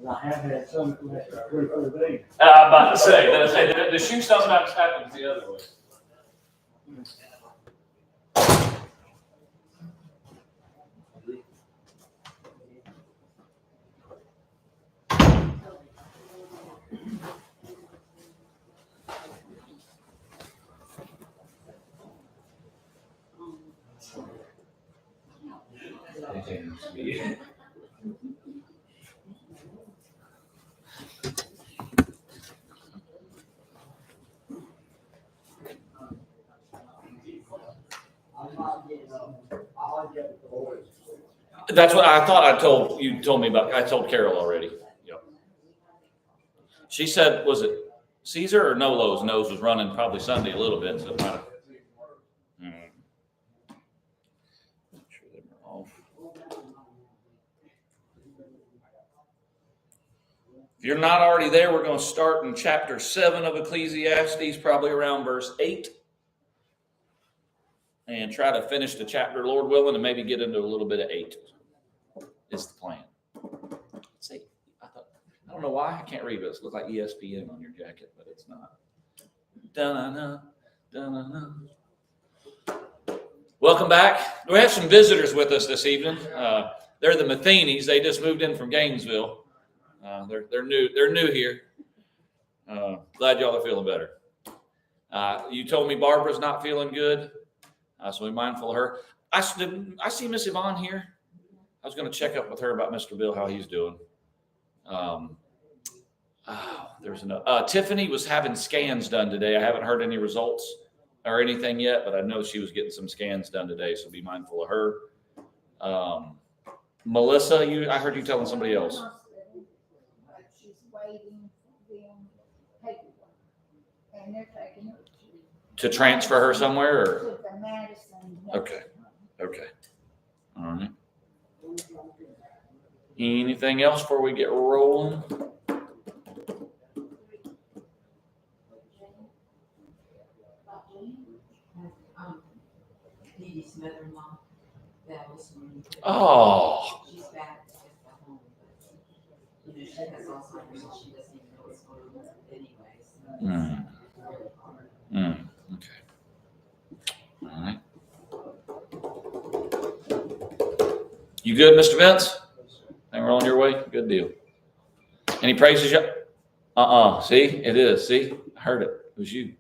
I have had some for 3 or 4 days. I'm about to say, the shoe sometimes happens the other way. That's what I thought I told you. Told me about. I told Carol already. Yep. She said, was it Caesar or Nolo's nose was running probably Sunday a little bit, so it might have. Sure they were off. If you're not already there, we're going to start in chapter 7 of Ecclesiastes, probably around verse 8. And try to finish the chapter, Lord willing, and maybe get into a little bit of 8 is the plan. Let's see. I don't know why I can't read this. It looks like ESPN on your jacket, but it's not. Da-na-na, da-na-na. Welcome back. We have some visitors with us this evening. They're the Matheny's. They just moved in from Gainesville. They're new. They're new here. Glad y'all are feeling better. You told me Barbara's not feeling good. So be mindful of her. I see Miss Yvonne here. I was going to check up with her about Mr. Bill, how he's doing. There's another. Tiffany was having scans done today. I haven't heard any results or anything yet, but I know she was getting some scans done today, so be mindful of her. Melissa, I heard you telling somebody else. She's waiting for them paperwork, and they're taking her to transfer her somewhere, or to the Madison. Okay. All right. Anything else before we get rolling? Dee mother-in-law. Oh. She's back at home, but she has Alzheimer's, and she doesn't even know what's going on anyway. Okay. All right. You good, Mr. Vince? Think we're on your way? Good deal. Any praises yet? See, it is. See, I heard it. It was you.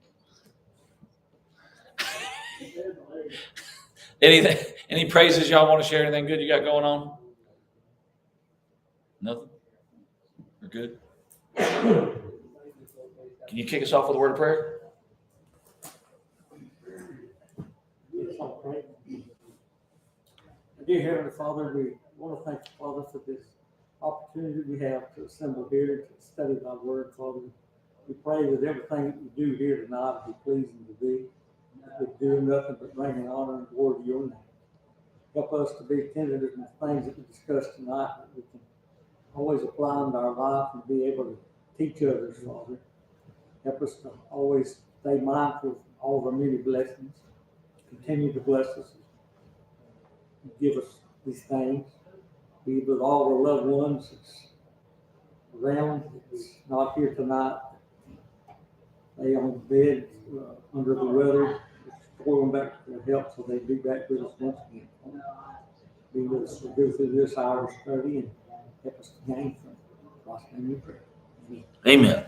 Any praises y'all want to share? Anything good you got going on? Nothing? We're good? Can you kick us off with a word of prayer? Dear Heavenly Father, we want to thank you, Father, for this opportunity we have to assemble here to study thy word, Father. We pray that everything that we do here tonight will be pleasing to thee. We're doing nothing but bringing honor and glory to your name. Help us to be attentive to the things that we discuss tonight, that we can always apply into our life and be able to teach others, Father. Help us to always stay mindful of all of our many blessings. Continue to bless us. Give us these things. Be with all our loved ones that's around, that's not here tonight. Lay on the bed under the weather, going back to their health so they'd be back with us once again. Be with us to go through this hour study and help us to gain from it. Last name we pray. Amen.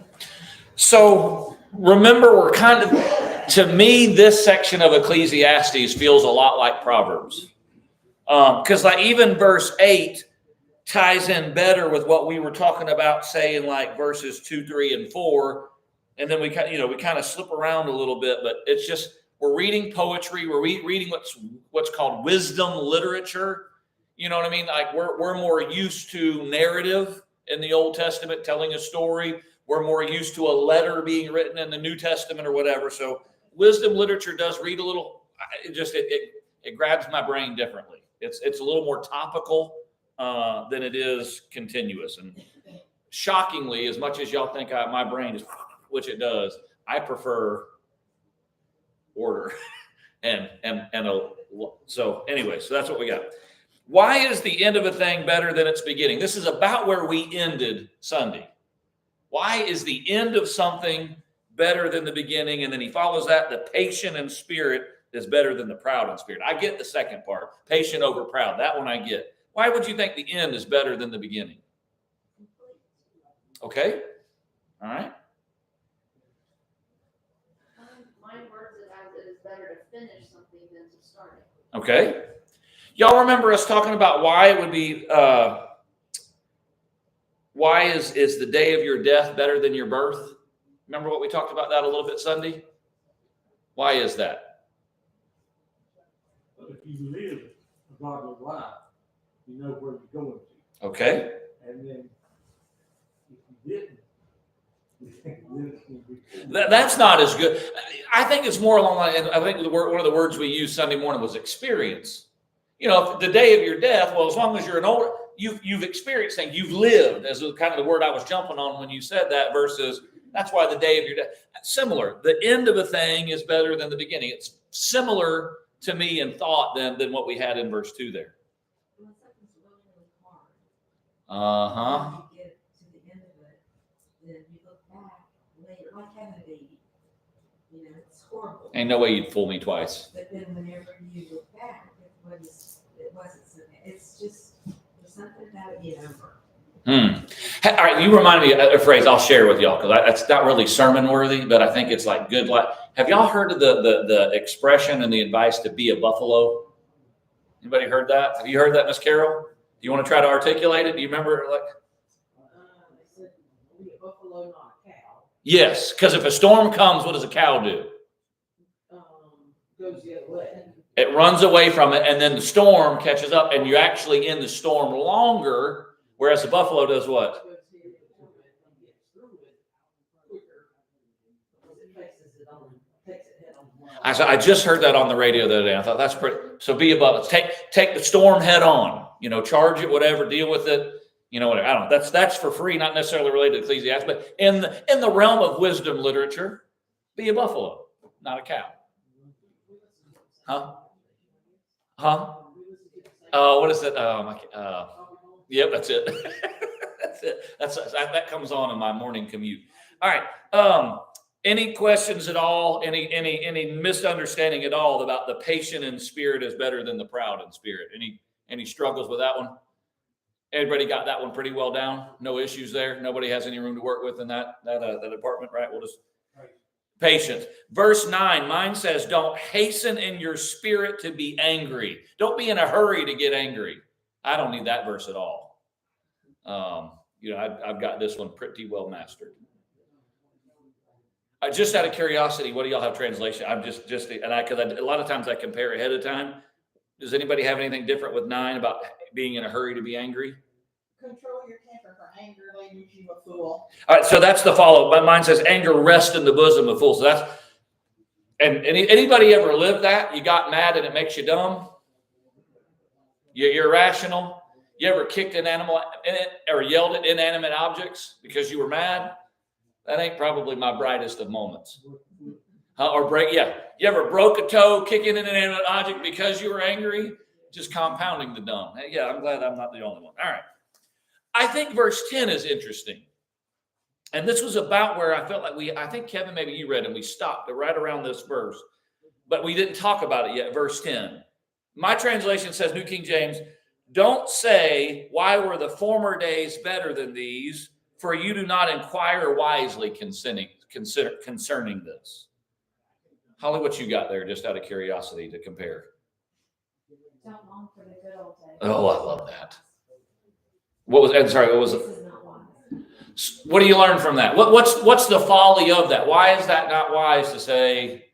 So remember, we're kind of, to me, this section of Ecclesiastes feels a lot like Proverbs. Because like even verse 8 ties in better with what we were talking about, say in like verses 2, 3, and 4. And then we kind of slip around a little bit, but it's just, we're reading poetry. We're reading what's called wisdom literature. You know what I mean? Like we're more used to narrative in the Old Testament, telling a story. We're more used to a letter being written in the New Testament or whatever. So wisdom literature does read a little, it grabs my brain differently. It's a little more topical than it is continuous. And shockingly, as much as y'all think my brain is, which it does, I prefer order. So anyway, so that's what we got. Why is the end of a thing better than its beginning? This is about where we ended Sunday. Why is the end of something better than the beginning? And then he follows that, the patient in spirit is better than the proud in spirit. I get the second part, patient over proud. That one I get. Why would you think the end is better than the beginning? Okay. All right. My words it as it is better to finish something than to start it. Okay. Y'all remember us talking about why it would be, why is the day of your death better than your birth? Remember what we talked about that a little bit Sunday? Why is that? But if you live a godly life, you know where you're going to. Okay. And then if you didn't, then it's going to be. That's not as good. I think it's more along the line, and I think one of the words we used Sunday morning was experience. You know, the day of your death, well, as long as you're an older, you've experienced things, you've lived, as kind of the word I was jumping on when you said that, versus that's why the day of your death. Similar. The end of a thing is better than the beginning. It's similar to me in thought than what we had in verse 2 there. When something's really hard, Uh-huh. when you get to the end of it, then you look back later, like having a baby. You know, it's horrible. Ain't no way you'd fool me twice. But then whenever you look back, it wasn't so bad. It's just, there's something about it being over. All right, you reminded me of a phrase I'll share with y'all, because it's not really sermon worthy, but I think it's like good life. Have y'all heard of the expression and the advice to be a buffalo? Anybody heard that? Have you heard that, Miss Carol? Do you want to try to articulate it? Do you remember? They said, be a buffalo, not a cow. Yes, because if a storm comes, what does a cow do? Goes the other way. It runs away from it, and then the storm catches up, and you're actually in the storm longer, whereas the buffalo does what? Goes here, goes through it, and gets through it quicker, because it faces it on, takes it head on. I just heard that on the radio the other day. I thought that's pretty. So be above it. Take the storm head on. You know, charge it, whatever, deal with it. You know, whatever. I don't know. That's for free, not necessarily related to Ecclesiastes, but in the realm of wisdom literature, be a buffalo, not a cow. Huh? What is it? Yep, that's it. That's it. That comes on in my morning commute. All right. Any questions at all? Any misunderstanding at all about the patient in spirit is better than the proud in spirit? Any struggles with that one? Everybody got that one pretty well down. No issues there. Nobody has any room to work with in that department, right? We'll just patience. Verse 9, mine says, don't hasten in your spirit to be angry. Don't be in a hurry to get angry. I don't need that verse at all. I've got this one pretty well mastered. Just out of curiosity, what do y'all have translation? I'm because a lot of times I compare ahead of time. Does anybody have anything different with 9 about being in a hurry to be angry? Control your temper, for anger leaves you a fool. All right, so that's the follow. But mine says, anger rests in the bosom of fools. So that's, and anybody ever lived that? You got mad and it makes you dumb? You're irrational? You ever kicked an animal in it or yelled at inanimate objects because you were mad? That ain't probably my brightest of moments. You ever broke a toe kicking an inanimate object because you were angry? Just compounding the dumb. Yeah, I'm glad I'm not the only one. All right. I think verse 10 is interesting. And this was about where I felt like I think, Kevin, maybe you read and we stopped right around this verse, but we didn't talk about it yet. Verse 10. My translation says, New King James, don't say, why were the former days better than these? For you do not inquire wisely concerning this. Holly, what you got there, just out of curiosity to compare? Don't long for the good old days. Oh, I love that. What was it? This is not wise. What do you learn from that? What's the folly of that? Why is that not wise to say,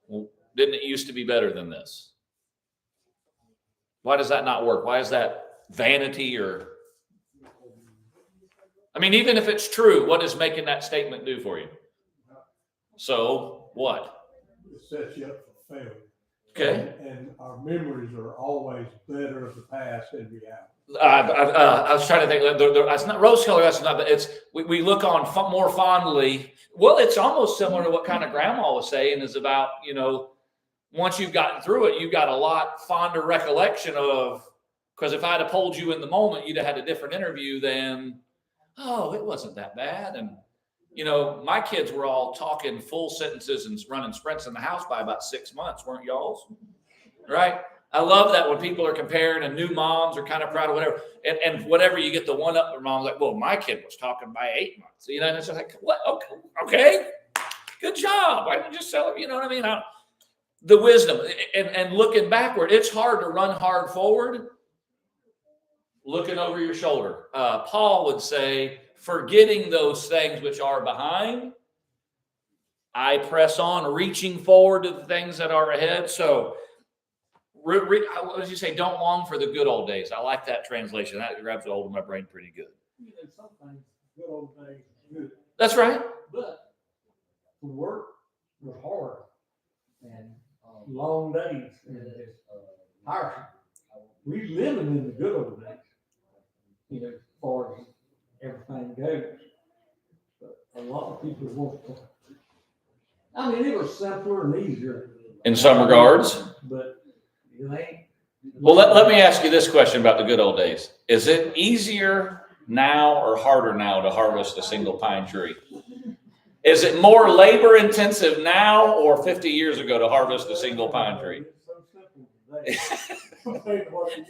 well, didn't it used to be better than this? Why does that not work? Why is that vanity or... I mean, even if it's true, what does making that statement do for you? So, what? It sets you up for failure. Okay. And our memories are always better of the past than reality. I was trying to think. It's not rose color. That's not. It's we look on more fondly. Well, it's almost similar to what kind of Grandma was saying is about. Once you've gotten through it, you've got a lot fonder recollection of Because if I'd have polled you in the moment, you'd have had a different interview than, oh, it wasn't that bad. And, you know, my kids were all talking full sentences and running sprints in the house by about 6 months, weren't y'all's? Right? I love that when people are comparing and new moms are kind of proud of whatever. And whatever you get the one up, their mom's like, well, my kid was talking by 8 months. You know, and it's just like, what? Okay. Good job. Why don't you just sell it? You know what I mean? The wisdom and looking backward, it's hard to run hard forward, looking over your shoulder. Paul would say, forgetting those things which are behind, I press on, reaching forward to the things that are ahead. So, what did you say? Don't long for the good old days. I like that translation. That grabs a hold of my brain pretty good. You know, sometimes good old days are good, That's right. but the work was hard and long days and tiresome. We living in the good old days, you know, as far as everything goes. But a lot of people want to. I mean, it was simpler and easier In some regards. but it ain't. Well, let me ask you this question about the good old days. Is it easier now or harder now to harvest a single pine tree? Is it more labor intensive now or 50 years ago to harvest a single pine tree? It's so simple today.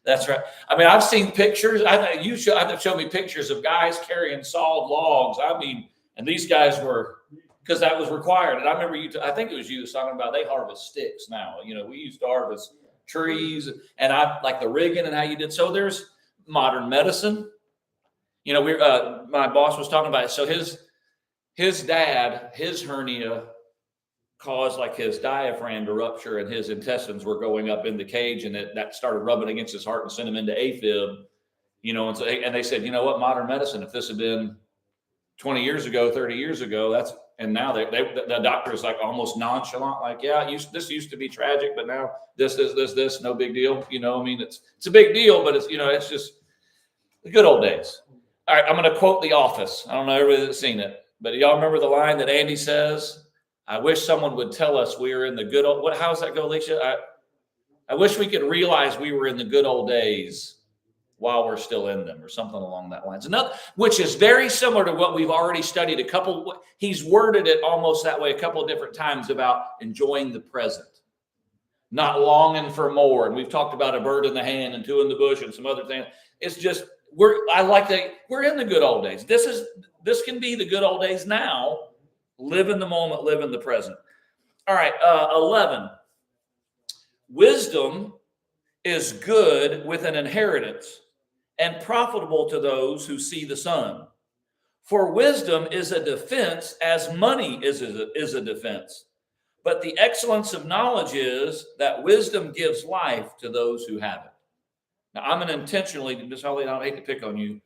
That's right. I mean, I've seen pictures. You have shown me pictures of guys carrying sawed logs. I mean, and these guys were, because that was required. And I remember I think it was you that was talking about they harvest sticks now. You know, we used to harvest trees, and I like the rigging and how you did. So there's modern medicine. You know, my boss was talking about it. So his dad, his hernia caused like his diaphragm to rupture and his intestines were going up in the cage, and that started rubbing against his heart and sent him into AFib, you know, and they said, you know what, modern medicine, if this had been 20 years ago, 30 years ago, and now the doctor is like almost nonchalant, like, yeah, this used to be tragic, but now this, no big deal. You know, I mean, it's a big deal, but it's, you know, it's just the good old days. All right, I'm going to quote The Office. I don't know everybody that's seen it, but y'all remember the line that Andy says? I wish someone would tell us we were in the good old. How's that go, Alicia? I wish we could realize we were in the good old days while we're still in them, or something along that lines. Which is very similar to what we've already studied. He's worded it almost that way a couple of different times about enjoying the present, not longing for more. And we've talked about a bird in the hand and two in the bush and some other things. It's just we're in the good old days. This can be the good old days now. Live in the moment, live in the present. All right, 11. Wisdom is good with an inheritance and profitable to those who see the sun. For wisdom is a defense as money is a defense. But the excellence of knowledge is that wisdom gives life to those who have it. Now, I'm going to intentionally, Miss Holly, I don't hate to pick on you.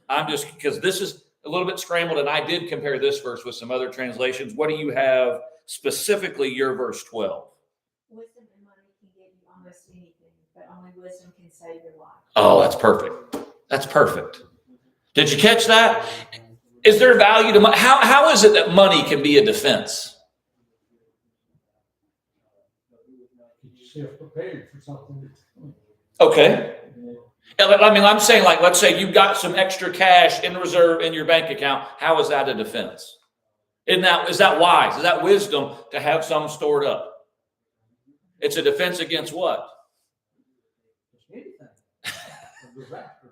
I'm just, because this is a little bit scrambled, and I did compare this verse with some other translations. What do you have specifically, your verse 12? Wisdom and money can give you almost anything, but only wisdom can save your life. Oh, that's perfect. That's perfect. Did you catch that? Is there value to money? How is it that money can be a defense? Get yourself prepared for something. Okay. I mean, I'm saying, like, let's say you've got some extra cash in reserve in your bank account. How is that a defense? Is that wise? Is that wisdom to have some stored up? It's a defense against what?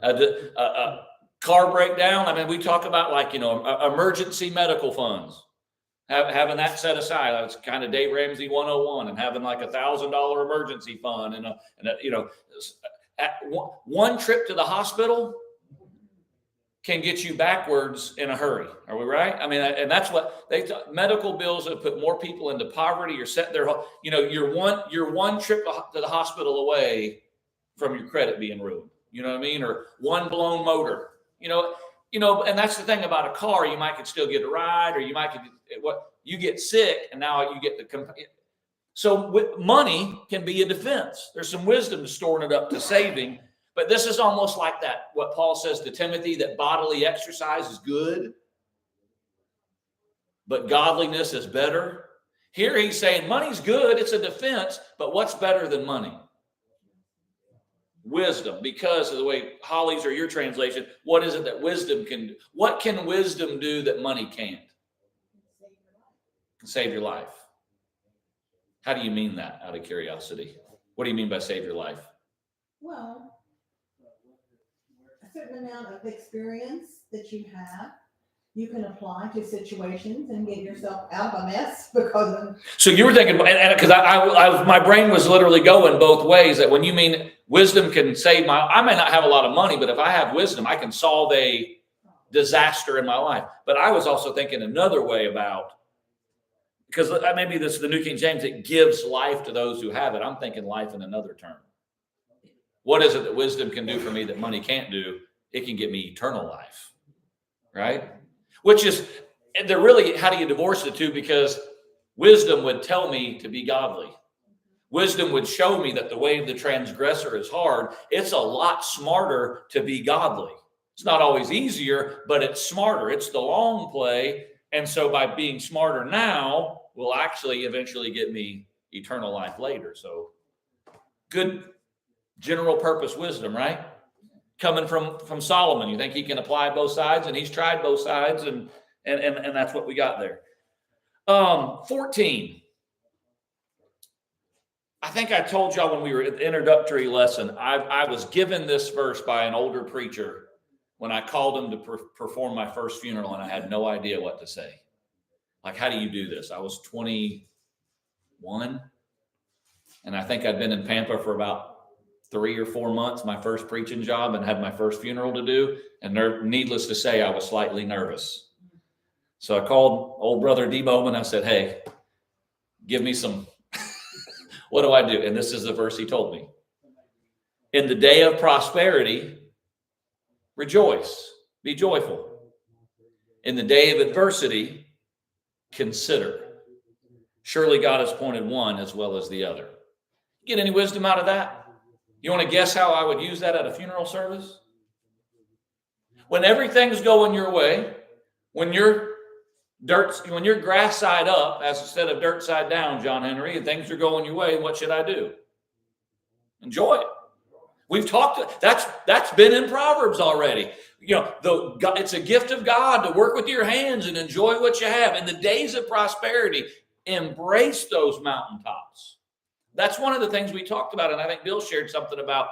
A car breakdown. I mean, we talk about, like, you know, emergency medical funds. Having that set aside. That's kind of Dave Ramsey 101, and having like $1,000 emergency fund and you know, one trip to the hospital can get you backwards in a hurry. Are we right? I mean, and that's what medical bills have put more people into poverty. You're set there. You know, you're one trip to the hospital away from your credit being ruined. You know what I mean? Or one blown motor. You know, and that's the thing about a car. You might could still get a ride, or you get sick, and now you get the. So with money can be a defense. There's some wisdom to storing it up to saving, but this is almost like that. What Paul says to Timothy, that bodily exercise is good, but godliness is better. Here he's saying money's good. It's a defense, but what's better than money? wisdom, because of the way Holly's or your translation, what is it that wisdom can do? What can wisdom do that money can't? Save your life. How do you mean that, out of curiosity? What do you mean by save your life? Well, a certain amount of experience that you have, you can apply to situations and get yourself out of a mess because of. So you were thinking, and because my brain was literally going both ways. That when you mean wisdom can save I may not have a lot of money, but if I have wisdom, I can solve a disaster in my life. But I was also thinking another way about, because maybe this is the New King James, it gives life to those who have it. I'm thinking life in another term. What is it that wisdom can do for me that money can't do? It can give me eternal life, right? Which is, they're really, how do you divorce the two? Because wisdom would tell me to be godly. Wisdom would show me that the way of the transgressor is hard. It's a lot smarter to be godly. It's not always easier, but it's smarter. It's the long play. And so by being smarter now will actually eventually get me eternal life later. So good general purpose wisdom, right? Coming from Solomon. You think he can apply both sides? And he's tried both sides, and that's what we got there. 14. I think I told y'all when we were at the introductory lesson, I was given this verse by an older preacher when I called him to perform my first funeral, and I had no idea what to say. Like, how do you do this? I was 21, and I think I'd been in Pampa for about 3 or 4 months, my first preaching job, and had my first funeral to do. And needless to say, I was slightly nervous. So I called old brother Debo and I said, hey, give me some, what do I do? And this is the verse he told me. In the day of prosperity, rejoice, be joyful. In the day of adversity, consider. Surely God has appointed one as well as the other. Get any wisdom out of that? You want to guess how I would use that at a funeral service? When everything's going your way, when you're grass side up, as instead of dirt side down, John Henry, and things are going your way, what should I do? Enjoy it. We've talked, that's been in Proverbs already. It's a gift of God to work with your hands and enjoy what you have. In the days of prosperity, embrace those mountaintops. That's one of the things we talked about, and I think Bill shared something about,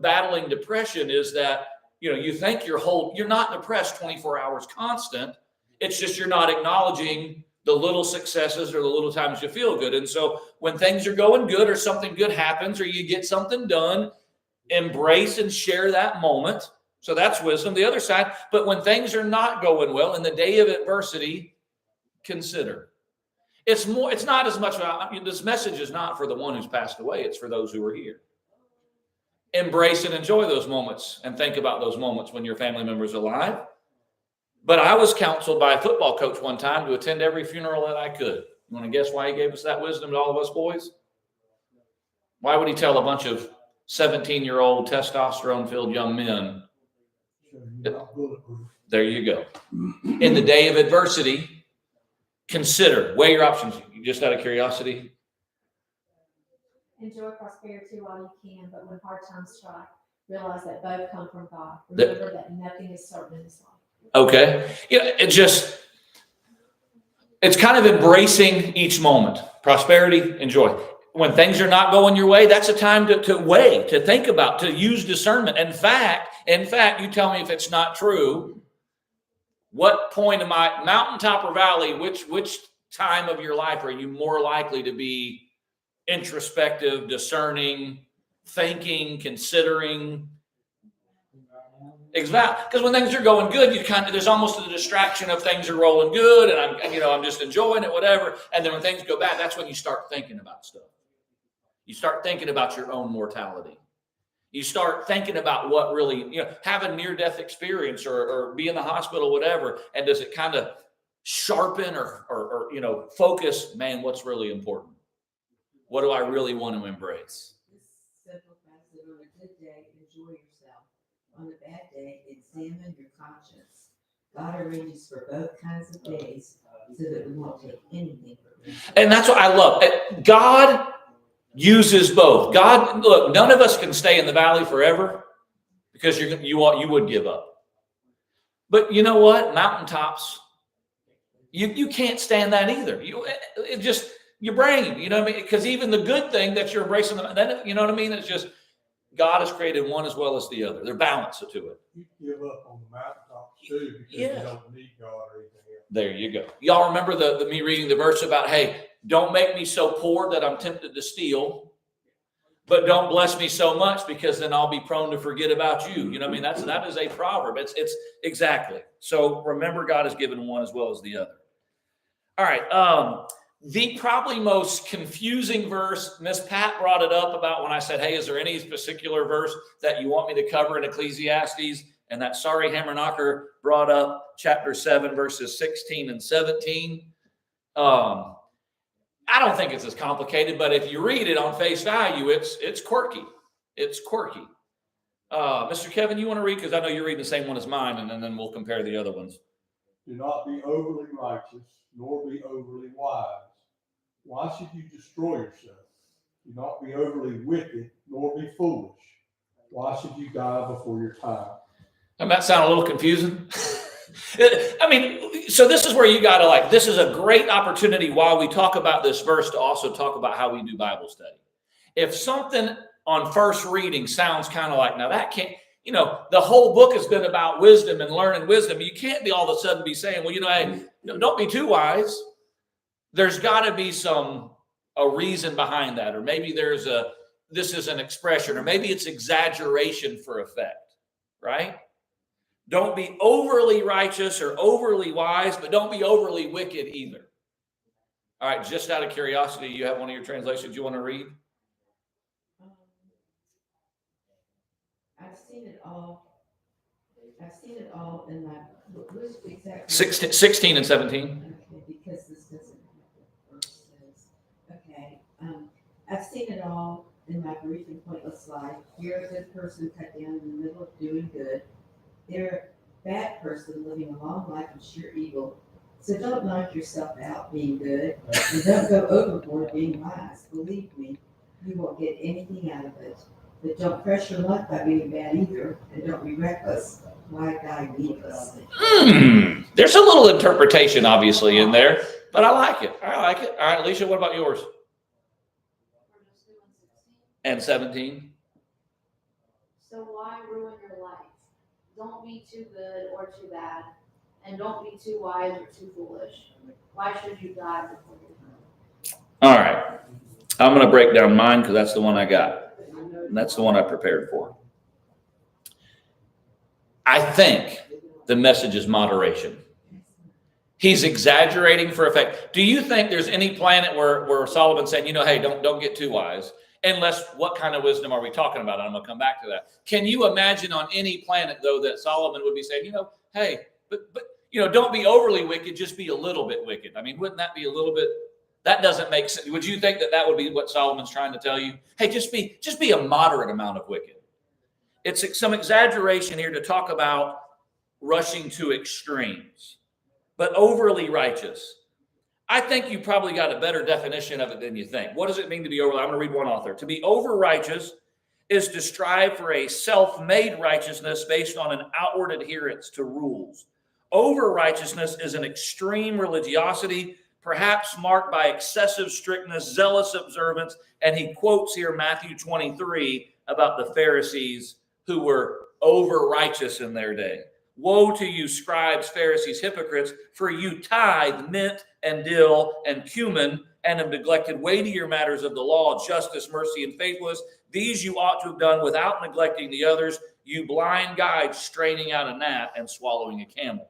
battling depression is that, you think you're not depressed 24 hours constant. It's just you're not acknowledging the little successes or the little times you feel good. And so when things are going good or something good happens or you get something done, embrace and share that moment. So that's wisdom. The other side, but when things are not going well, in the day of adversity, consider. It's not as much, this message is not for the one who's passed away. It's for those who are here. Embrace and enjoy those moments and think about those moments when your family member is alive. But I was counseled by a football coach one time to attend every funeral that I could. You want to guess why he gave us that wisdom to all of us boys? Why would he tell a bunch of 17-year-old testosterone-filled young men? There you go. In the day of adversity, consider, weigh your options. Just out of curiosity. Enjoy prosperity while you can, but when hard times strike, realize that both come from God. Remember that nothing is certain in this life. Okay. It's kind of embracing each moment. Prosperity, enjoy. When things are not going your way, that's a time to weigh, to think about, to use discernment. In fact, you tell me if it's not true. What point am I, mountaintop or valley, which time of your life are you more likely to be introspective, discerning, thinking, considering? Exactly. Because when things are going good, there's almost a distraction of things are rolling good and I'm just enjoying it, whatever. And then when things go bad, that's when you start thinking about stuff. You start thinking about your own mortality. You start thinking about what really, have a near-death experience or be in the hospital, whatever. And does it kind of sharpen or focus, man, what's really important? What do I really want to embrace? This simple fact that on a good day, enjoy yourself. On a bad day, examine your conscience. God arranges for both kinds of days so that we won't take anything for granted. And that's what I love. God uses both. God, look, none of us can stay in the valley forever because you would give up. But you know what? Mountaintops, you can't stand that either. It just your brain, you know what I mean? Because even the good thing that you're embracing, then you know what I mean? It's just God has created one as well as the other. They're balanced to it. You give up on the mountaintops too because Yeah. you don't need God or anything else. There you go. Y'all remember the me reading the verse about, hey, don't make me so poor that I'm tempted to steal, but don't bless me so much because then I'll be prone to forget about you. You know what I mean? That is a proverb. It's exactly. So remember, God has given one as well as the other. All right. The probably most confusing verse, Miss Pat brought it up about when I said, hey, is there any particular verse that you want me to cover in Ecclesiastes? And that sorry hammer knocker brought up chapter 7, verses 16 and 17. I don't think it's as complicated, but if you read it on face value, it's quirky. It's quirky. Mr. Kevin, you want to read? Because I know you're reading the same one as mine, and then we'll compare the other ones. Do not be overly righteous, nor be overly wise. Why should you destroy yourself? Do not be overly wicked, nor be foolish. Why should you die before your time? That might sound a little confusing. I mean, so this is where you got to this is a great opportunity while we talk about this verse to also talk about how we do Bible study. If something on first reading sounds kind of like, now that can't, the whole book has been about wisdom and learning wisdom. You can't be all of a sudden be saying, well, hey, don't be too wise. There's got to be a reason behind that, or maybe this is an expression, or maybe it's exaggeration for effect, right? Don't be overly righteous or overly wise, but don't be overly wicked either. All right, just out of curiosity, you have one of your translations you want to read? I've seen it all in my, who's exactly? 16 and 17. Okay, because this doesn't have the verses. Okay, I've seen it all in my brief and pointless life. You're a good person cut down in the middle of doing good. They're a bad person living a long life of sheer evil. So don't knock yourself out being good, and don't go overboard being wise. Believe me, you won't get anything out of it. But don't press your luck by being bad either, and don't be reckless. Why die needless? There's a little interpretation, obviously, in there, but I like it. All right, Alicia, what about yours? And 17? So why ruin your life? Don't be too good or too bad, and don't be too wise or too foolish. Why should you die before your time? All right. I'm going to break down mine because that's the one I got. And that's the one I prepared for. I think the message is moderation. He's exaggerating for effect. Do you think there's any planet where Solomon's saying, hey, don't get too wise? Unless, what kind of wisdom are we talking about? I'm going to come back to that. Can you imagine on any planet, though, that Solomon would be saying, hey, but don't be overly wicked, just be a little bit wicked. I mean, wouldn't that be a little bit, that doesn't make sense. Would you think that would be what Solomon's trying to tell you? Hey, just be a moderate amount of wicked. It's some exaggeration here to talk about rushing to extremes, but overly righteous. I think you probably got a better definition of it than you think. What does it mean to be overly? I'm going to read one author. To be over righteous is to strive for a self-made righteousness based on an outward adherence to rules. Over righteousness is an extreme religiosity, perhaps marked by excessive strictness, zealous observance. And he quotes here Matthew 23 about the Pharisees who were over righteous in their day. Woe to you, scribes, Pharisees, hypocrites, for you tithe mint and dill and cumin and have neglected weightier matters of the law, justice, mercy, and faithfulness. These you ought to have done without neglecting the others, you blind guides straining out a gnat and swallowing a camel.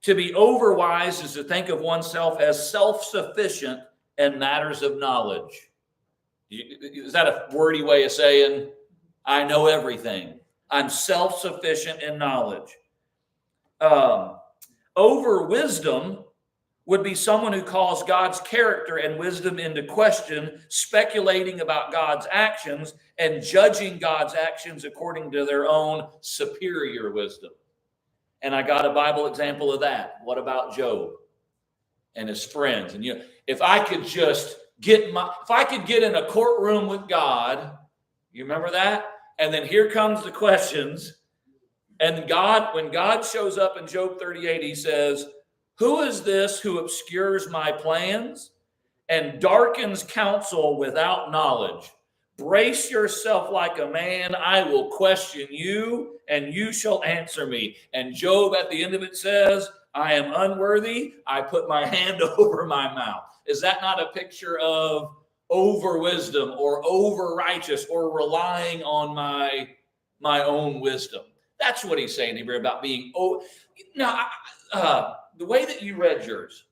To be overwise is to think of oneself as self-sufficient in matters of knowledge. Is that a wordy way of saying, I know everything? I'm self-sufficient in knowledge. Over wisdom would be someone who calls God's character and wisdom into question, speculating about God's actions and judging God's actions according to their own superior wisdom. And I got a Bible example of that. What about Job and his friends? And if I could just if I could get in a courtroom with God, you remember that? And then here comes the questions. And when God shows up in Job 38, he says, who is this who obscures my plans and darkens counsel without knowledge? Brace yourself like a man. I will question you, and you shall answer me. And Job at the end of it says, I am unworthy. I put my hand over my mouth. Is that not a picture of over wisdom or over righteous or relying on my own wisdom? That's what he's saying here about being. Now, the way that you read yours,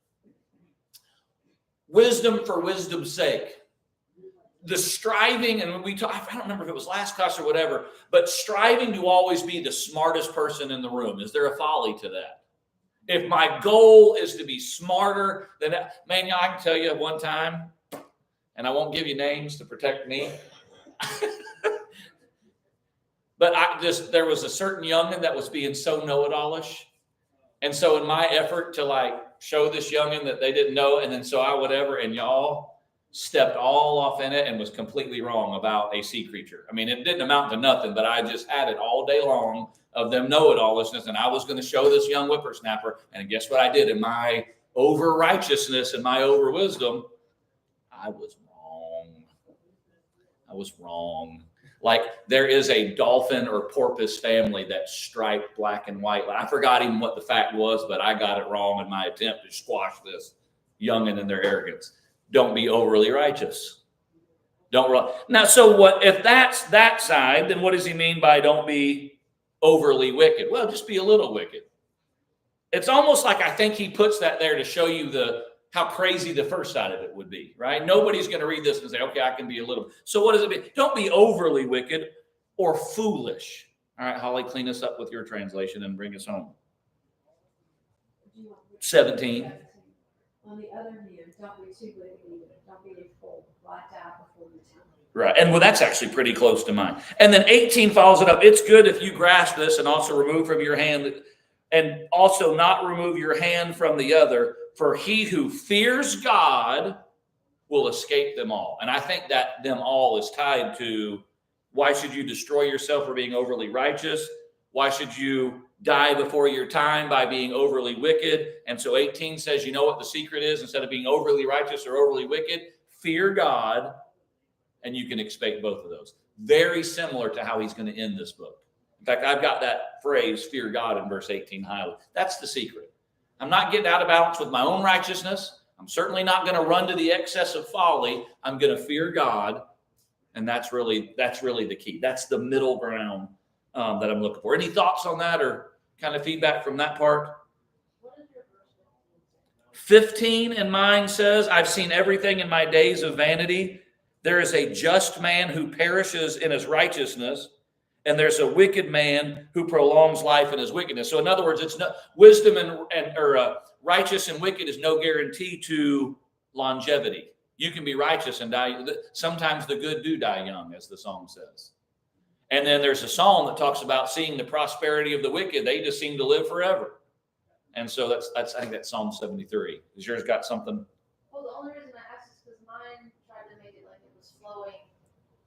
wisdom for wisdom's sake, the striving, and I don't remember if it was last class or whatever, but striving to always be the smartest person in the room. Is there a folly to that? If my goal is to be smarter than that, man, I can tell you one time, and I won't give you names to protect me. But there was a certain youngin that was being so know-it-allish. And so in my effort to show this youngin that they didn't know, and then so I whatever, and y'all stepped all off in it and was completely wrong about a sea creature. I mean, it didn't amount to nothing, but I just had it all day long of them know-it-allishness, and I was going to show this young whippersnapper, and guess what I did in my over-righteousness and my over-wisdom? I was wrong. Like there is a dolphin or porpoise family that's striped black and white. I forgot even what the fact was, but I got it wrong in my attempt to squash this youngin and their arrogance. Don't be overly righteous. Now, so what if that's that side? Then what does he mean by don't be overly wicked? Well, just be a little wicked. It's almost like I think he puts that there to show you how crazy the first side of it would be, right? Nobody's going to read this and say, okay, I can be a little. So what does it mean? Don't be overly wicked or foolish. All right, Holly, clean us up with your translation and bring us home. 17. On the other hand, don't be too wicked either. Don't be a fool. Blacked out before your time. Right, and well, that's actually pretty close to mine. And then 18 follows it up. It's good if you grasp this and also remove from your hand, and also not remove your hand from the other. For he who fears God will escape them all. And I think that them all is tied to why should you destroy yourself for being overly righteous? Why should you die before your time by being overly wicked? And so 18 says, you know what the secret is? Instead of being overly righteous or overly wicked, fear God, and you can expect both of those. Very similar to how he's going to end this book. In fact, I've got that phrase, fear God, in verse 18 highlighted. That's the secret. I'm not getting out of balance with my own righteousness. I'm certainly not going to run to the excess of folly. I'm going to fear God. And that's really the key. That's the middle ground that I'm looking for. Any thoughts on that or kind of feedback from that part? What is your verse 15 in mine says, I've seen everything in my days of vanity. There is a just man who perishes in his righteousness, and there's a wicked man who prolongs life in his wickedness. So in other words, it's no wisdom or righteous and wicked is no guarantee to longevity. You can be righteous and die. Sometimes the good do die young, as the song says. And then there's a psalm that talks about seeing the prosperity of the wicked. They just seem to live forever. And so that's I think that's Psalm 73. Has yours got something? Well, the only reason I asked is because mine tried to make it like it was flowing,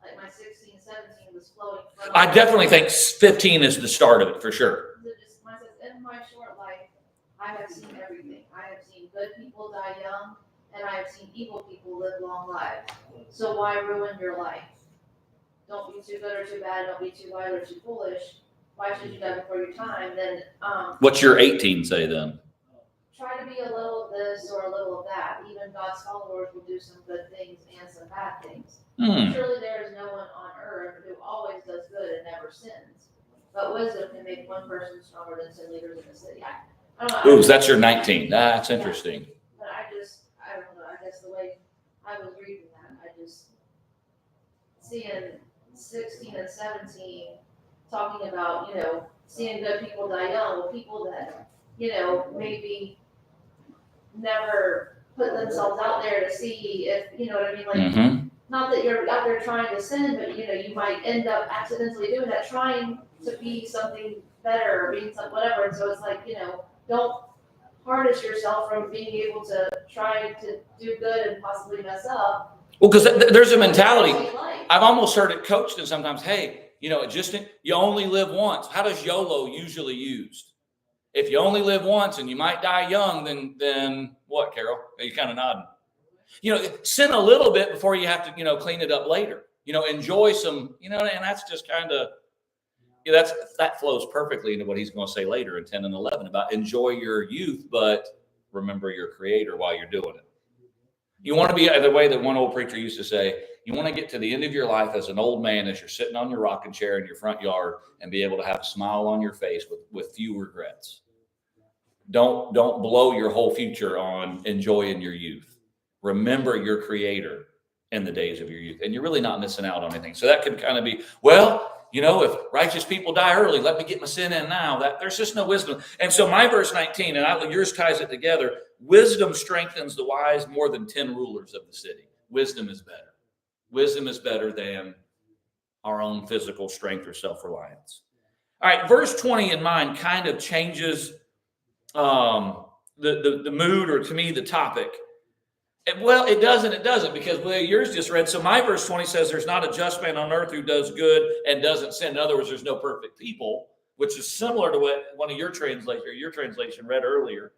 like my 16, 17 was flowing. I definitely think 15 is the start of it for sure. Mine says, in my short life, I have seen everything. I have seen good people die young, and I have seen evil people live long lives. So why ruin your life? Don't be too good or too bad. Don't be too wise or too foolish. Why should you die before your time? Then What's your 18 say then? try to be a little of this or a little of that. Even God's followers will do some good things and some bad things. Surely there is no one on earth who always does good and never sins. But wisdom can make one person stronger than 10 leaders in the city. I don't know. Ooh, that's your 19. That's interesting. But I don't know. I guess the way I was reading that, I just seeing 16 and 17 talking about, seeing good people die young. Well, people that, maybe never put themselves out there to see if, you know what I mean? Like, not that you're out there trying to sin, but, you might end up accidentally doing that, trying to be something better or being something, whatever. And so it's like, don't harness yourself from being able to try to do good and possibly mess up. Well, because there's a mentality. Life. I've almost heard it coached and sometimes, hey, you only live once. How does YOLO usually used? If you only live once and you might die young, then what, Carol? Are you kind of nodding? Sin a little bit before you have to, clean it up later. Enjoy some, and that's just kind of, that flows perfectly into what he's going to say later in 10 and 11 about enjoy your youth, but remember your creator while you're doing it. You want to be the way that one old preacher used to say, you want to get to the end of your life as an old man, as you're sitting on your rocking chair in your front yard and be able to have a smile on your face with few regrets. Don't blow your whole future on enjoying your youth. Remember your creator in the days of your youth. And you're really not missing out on anything. So that could kind of be, if righteous people die early, let me get my sin in now. There's just no wisdom. And so my verse 19, and yours ties it together. Wisdom strengthens the wise more than 10 rulers of the city. Wisdom is better. Wisdom is better than our own physical strength or self-reliance. All right, verse 20 in mine kind of changes the mood, or to me, the topic. It doesn't, because yours just read. So my verse 20 says, there's not a just man on earth who does good and doesn't sin. In other words, there's no perfect people, which is similar to what one of your translation read earlier.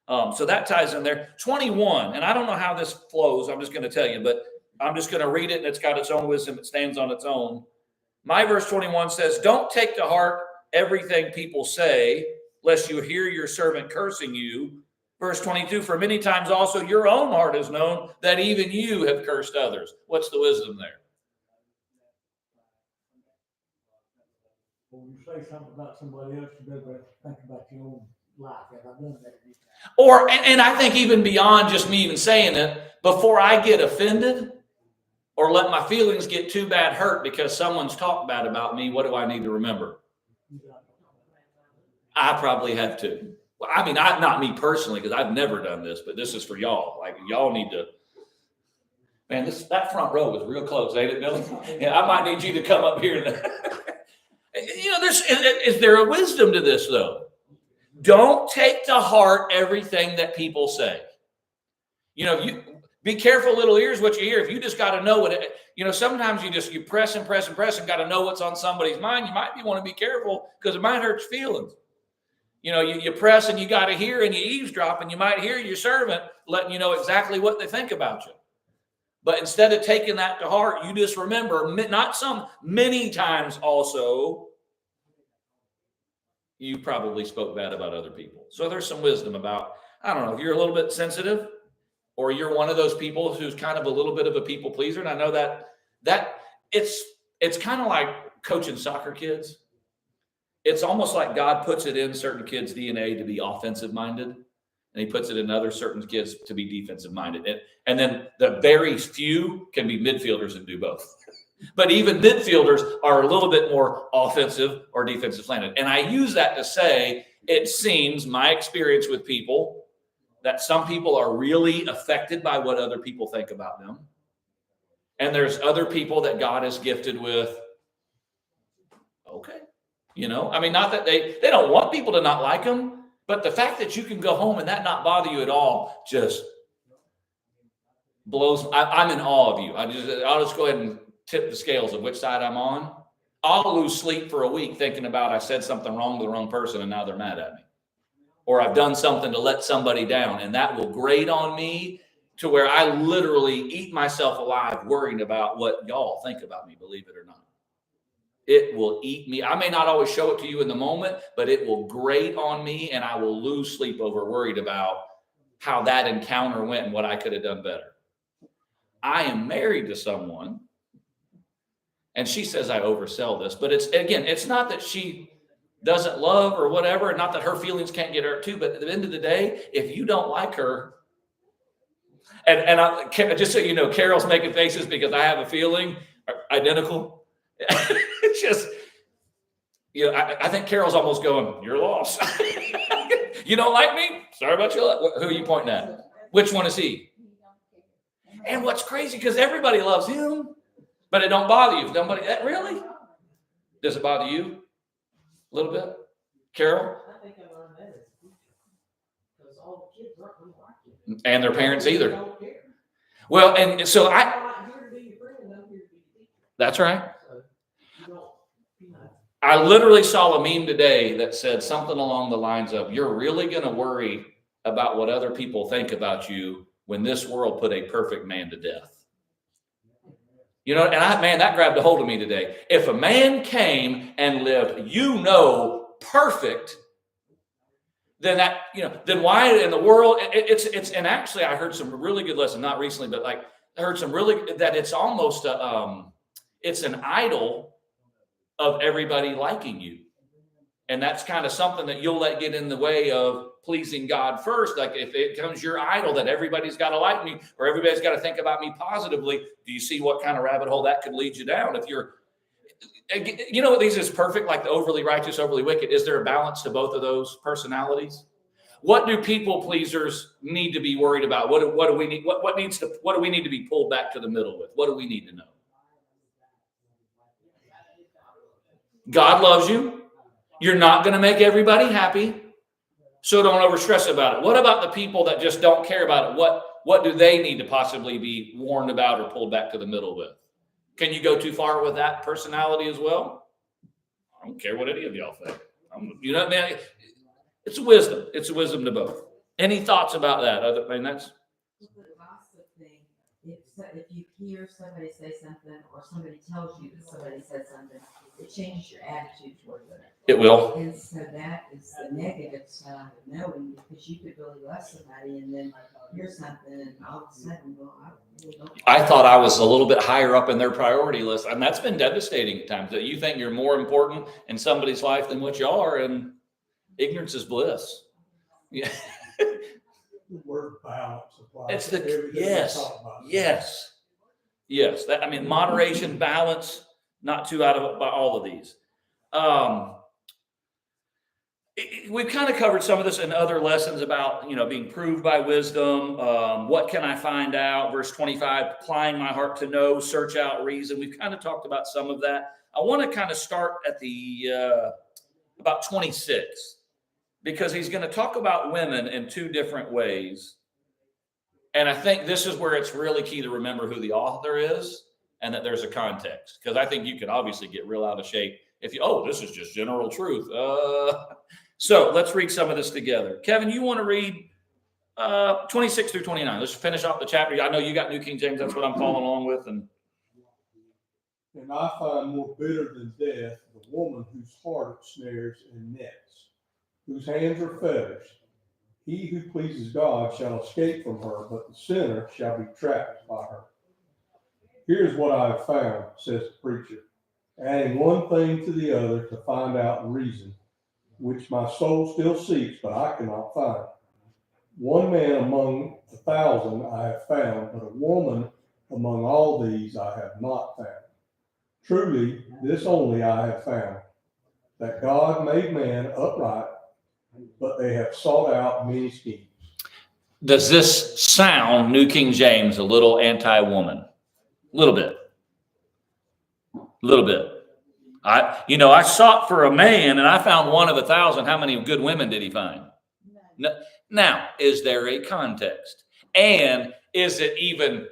So that ties in there. 21, and I don't know how this flows. I'm just going to tell you, but I'm just going to read it, and it's got its own wisdom. It stands on its own. My verse 21 says, don't take to heart everything people say, lest you hear your servant cursing you. Verse 22, for many times also your own heart has known that even you have cursed others. What's the wisdom there? When you say something about somebody else, you better think about your own life. Have I done that? And I think even beyond just me even saying it, before I get offended or let my feelings get too bad hurt because someone's talked bad about me, what do I need to remember? I probably have to. Well, I mean, not me personally, because I've never done this, but this is for y'all. Like, y'all need to. Man, that front row was real close, ain't it, Billy? Yeah, I might need you to come up here. Is there a wisdom to this, though? Don't take to heart everything that people say. You be careful, little ears, what you hear. If you just got to know what sometimes you press and press and press and got to know what's on somebody's mind. You might want to be careful because it might hurt your feelings. You press and you got to hear, and you eavesdrop, and you might hear your servant letting you know exactly what they think about you. But instead of taking that to heart, you just remember, many times also, you probably spoke bad about other people. So there's some wisdom about, I don't know, if you're a little bit sensitive, or you're one of those people who's kind of a little bit of a people pleaser. And I know that it's kind of like coaching soccer kids. It's almost like God puts it in certain kids' DNA to be offensive minded, and he puts it in other certain kids to be defensive minded. And then the very few can be midfielders and do both. But even midfielders are a little bit more offensive or defensive slanted. And I use that to say, it seems my experience with people that some people are really affected by what other people think about them. And there's other people that God has gifted with, okay. Not that they don't want people to not like them, but the fact that you can go home and that not bother you at all just blows. I'm in awe of you. I'll just go ahead and tip the scales of which side I'm on. I'll lose sleep for a week thinking about I said something wrong to the wrong person and now they're mad at me. Or I've done something to let somebody down, and that will grate on me to where I literally eat myself alive worrying about what y'all think about me, believe it or not. It will eat me. I may not always show it to you in the moment, but it will grate on me, and I will lose sleep over worried about how that encounter went and what I could have done better. I am married to someone, and she says I oversell this, but it's not that she doesn't love or whatever, and not that her feelings can't get hurt too, but at the end of the day, if you don't like her, and just so you know, Carol's making faces because I have a feeling identical. It's just, I think Carol's almost going, you're lost. You don't like me? Sorry about you. Who are you pointing at? Which one is he? And what's crazy, because everybody loves him, but it don't bother you. Really? Does it bother you? A little bit? Carol? I think I learned that as a teacher. Because all kids aren't gonna like it. And their parents They either. don't care. Well, and so They're I, not here to be your friend, they're here to be your teacher. that's right. So you don't, you know. I literally saw a meme today that said something along the lines of, you're really going to worry about what other people think about you when this world put a perfect man to death. You know, and man, that grabbed a hold of me today. If a man came and lived, perfect, then that, then why in the world, it's, and actually I heard some really good lessons, not recently, but like I heard some really, that it's almost it's an idol of everybody liking you. And that's kind of something that you'll let get in the way of pleasing God first. Like if it becomes your idol that everybody's got to like me or everybody's got to think about me positively, do you see what kind of rabbit hole that could lead you down? If you're, what these is perfect, like the overly righteous, overly wicked. Is there a balance to both of those personalities? What do people pleasers need to be worried about? What do we need? What do we need to be pulled back to the middle with? What do we need to know? God loves you. You're not going to make everybody happy, so don't overstress about it. What about the people that just don't care about it? What do they need to possibly be warned about or pulled back to the middle with? Can you go too far with that personality as well? I don't care what any of y'all think. Man, it's wisdom. It's wisdom to both. Any thoughts about that? That's The gossip thing, if you hear somebody say something or somebody tells you that somebody said something, it changes your attitude towards it. It will. And so that is the negative side of knowing, because you could really love somebody and then hear something and all of a sudden, well, I really don't. I thought I was a little bit higher up in their priority list, and that's been devastating at times. That you think you're more important in somebody's life than what you are, and ignorance is bliss. Yeah. The word balance applies. It's to everything we yes. talk about. Yes. That, moderation, balance, not too out of by all of these. We've kind of covered some of this in other lessons about, being proved by wisdom. What can I find out? Verse 25, applying my heart to know, search out reason. We've kind of talked about some of that. I want to kind of start at the about 26, because he's going to talk about women in two different ways. And I think this is where it's really key to remember who the author is and that there's a context. Because I think you could obviously get real out of shape if this is just general truth. So let's read some of this together. Kevin, you want to read 26 through 29? Let's finish off the chapter. I know you got New King James. That's what I'm following along with. And I find more bitter than death the woman whose heart snares and nets, whose hands are fetters. He who pleases God shall escape from her, but the sinner shall be trapped by her. Here's what I have found, says the preacher, adding one thing to the other to find out reason, which my soul still seeks, but I cannot find. One man among 1,000 I have found, but a woman among all these I have not found. Truly, this only I have found, that God made man upright, but they have sought out many schemes. does this sound, New King James, a little anti-woman? A little bit. I sought for a man and I found one of 1,000. How many good women did he find? No. Now, is there a context? And is it even,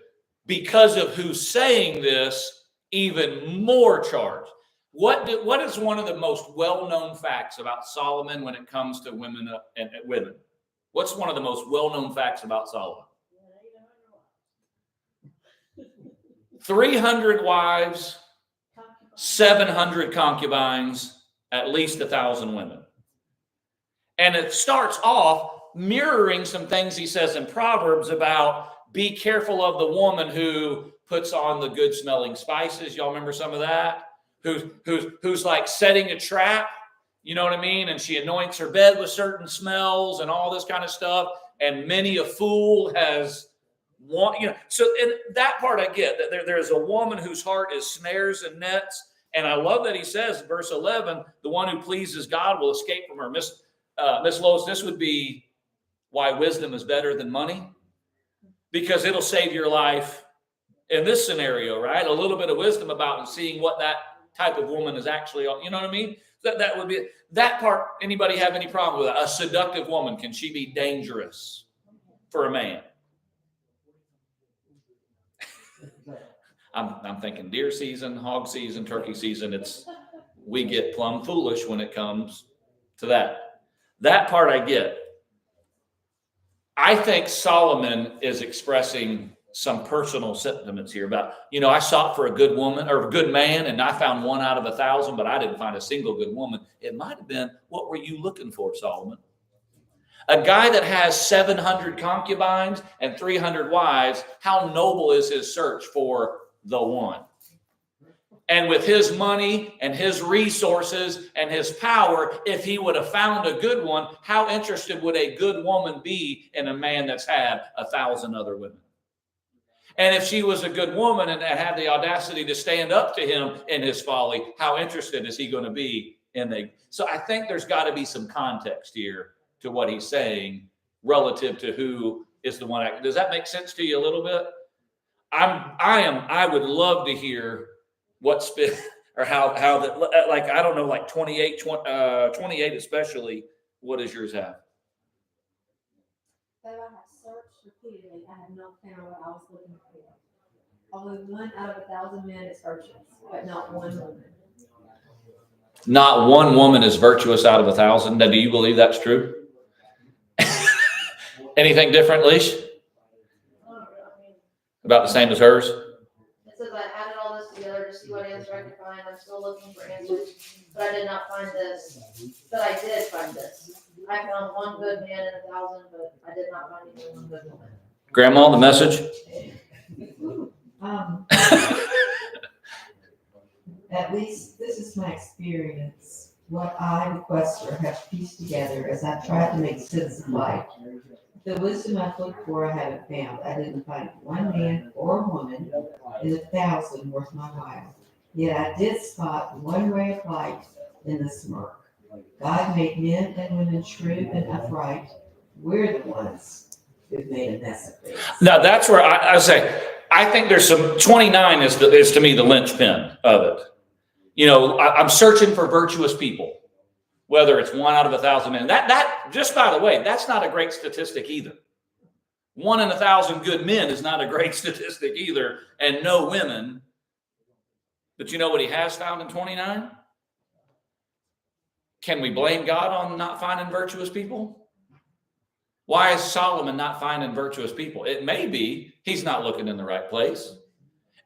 because of who's saying this, even more charged? What is one of the most well-known facts about Solomon when it comes to women and women? What's one of the most well-known facts about Solomon? 300 wives, 700 concubines, at least 1,000 women. And it starts off mirroring some things he says in Proverbs about be careful of the woman who puts on the good smelling spices. Y'all remember some of that? Who's like setting a trap, you know what I mean? And she anoints her bed with certain smells and all this kind of stuff. And many a fool has so in that part I get that there's a woman whose heart is snares and nets. And I love that he says, verse 11, the one who pleases God will escape from her. Miss Lois, this would be why wisdom is better than money, because it'll save your life in this scenario, right? A little bit of wisdom about seeing what that type of woman is actually, you know what I mean? That would be that part. Anybody have any problem with that? A seductive woman, can she be dangerous? for a man. I'm thinking deer season, hog season, turkey season. We get plumb foolish when it comes to that. That part I get. I think Solomon is expressing some personal sentiments here about, I sought for a good woman or a good man, and I found one out of 1,000, but I didn't find a single good woman. It might have been, what were you looking for, Solomon? A guy that has 700 concubines and 300 wives, how noble is his search for the one? And with his money and his resources and his power, if he would have found a good one, how interested would a good woman be in a man that's had 1,000 other women? And if she was a good woman and had the audacity to stand up to him in his folly, how interested is he going to be in the? So I think there's got to be some context here to what he's saying relative to who is the one. Does that make sense to you a little bit? I would love to hear what's been, or how that, like, I don't know, like 28 especially. What does yours have? Though I have searched repeatedly, I have not found what I was looking for. Although 1 out of 1,000 men is virtuous, but not one woman. Not one woman is virtuous out of 1,000. Now, do you believe that's true? Anything different, Leash? About the same as hers? It says I added all this together to see what answer I could find. I'm still looking for answers, but I did not find this. But I did find this. I found one good man in 1,000, but I did not find even one good woman. Grandma, the message? At least this is my experience. What I, the quester, have pieced together as I've tried to make sense of life. The wisdom I've looked for, I haven't found. I didn't find one man or woman in 1,000 worth my while. Yet I did spot one ray of light in the smirk. God made men and women true and upright. We're the ones who've made a mess of things. Now, that's where I say, I think there's some, 29 is to me the linchpin of it. I'm searching for virtuous people, whether it's 1 out of 1,000 men. That just by the way, that's not a great statistic either. 1 in 1,000 good men is not a great statistic either, and no women. But you know what he has found in 29? Can we blame God on not finding virtuous people? Why is Solomon not finding virtuous people? It may be he's not looking in the right place.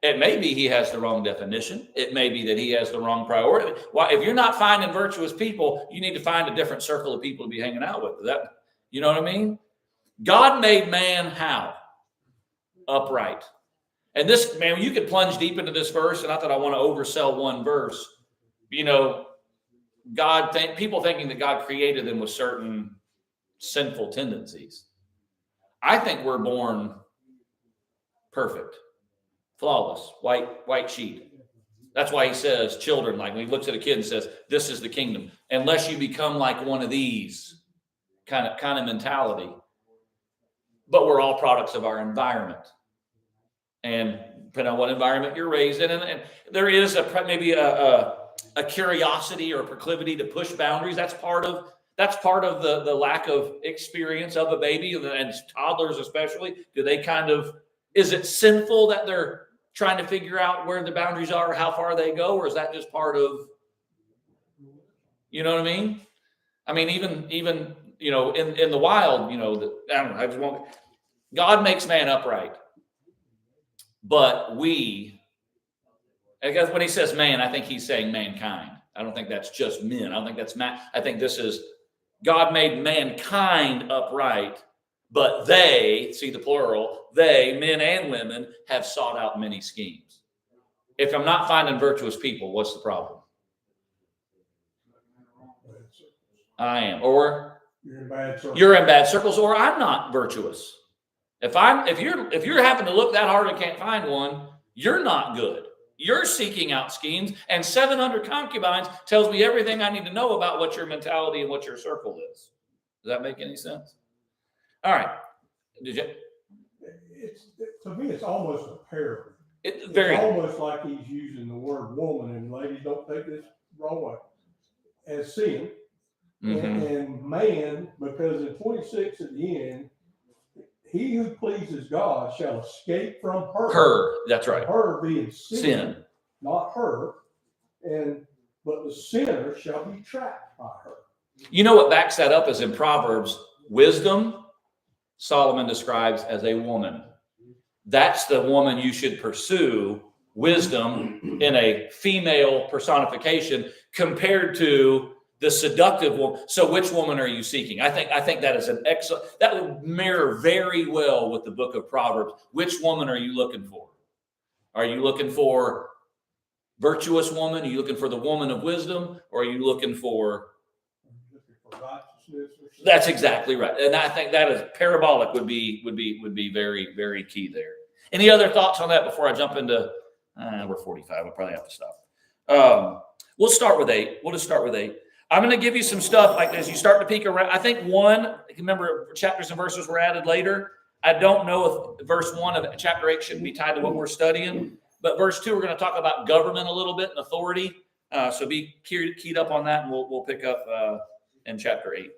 It may be he has the wrong definition. It may be that he has the wrong priority. Well, if you're not finding virtuous people, you need to find a different circle of people to be hanging out with. You know what I mean? God made man how? Upright. And this, man, you could plunge deep into this verse, and not that I want to oversell one verse. People thinking that God created them with certain sinful tendencies. I think we're born perfect. Flawless, white sheet. That's why he says children, like when he looks at a kid and says, this is the kingdom. Unless you become like one of these kind of mentality. But we're all products of our environment. And depending on what environment you're raised in, and there is maybe a curiosity or a proclivity to push boundaries. That's part of the lack of experience of a baby, and toddlers especially. Is it sinful that they're trying to figure out where the boundaries are, or how far they go, or is that just part of, you know what I mean? I mean, even in the wild, I don't know. God makes man upright, but I guess when he says man, I think he's saying mankind. I don't think that's just men. I don't think that's man. I think this is God made mankind upright. But they, see the plural, they, men and women, have sought out many schemes. If I'm not finding virtuous people, what's the problem? I am. Or you're in bad circles, or I'm not virtuous. If you're having to look that hard and can't find one, you're not good. You're seeking out schemes, and 700 concubines tells me everything I need to know about what your mentality and what your circle is. Does that make any sense? All right. To me, it's almost a parable. It's almost like he's using the word woman, and ladies, don't take this wrong way, as sin. Mm-hmm. And man, because in 26 at the end, he who pleases God shall escape from her. Her, that's right. Her being Sin. not her. But the sinner shall be trapped by her. You know what backs that up is in Proverbs, wisdom, Solomon describes as a woman. That's the woman you should pursue, wisdom in a female personification compared to the seductive woman. So which woman are you seeking? I think that is an excellent, that would mirror very well with the book of Proverbs. Which woman are you looking for? Are you looking for virtuous woman? Are you looking for the woman of wisdom? Or are you looking for righteousness? That's exactly right. And I think that is parabolic would be very, very key there. Any other thoughts on that before I jump into, we're 45. We'll probably have to stop. We'll start with 8. We'll just start with 8. I'm going to give you some stuff like as you start to peek around. I think 1, remember chapters and verses were added later. I don't know if verse 1 of chapter 8 should be tied to what we're studying, but verse 2, we're going to talk about government a little bit and authority. So be keyed up on that, and we'll pick up in chapter 8.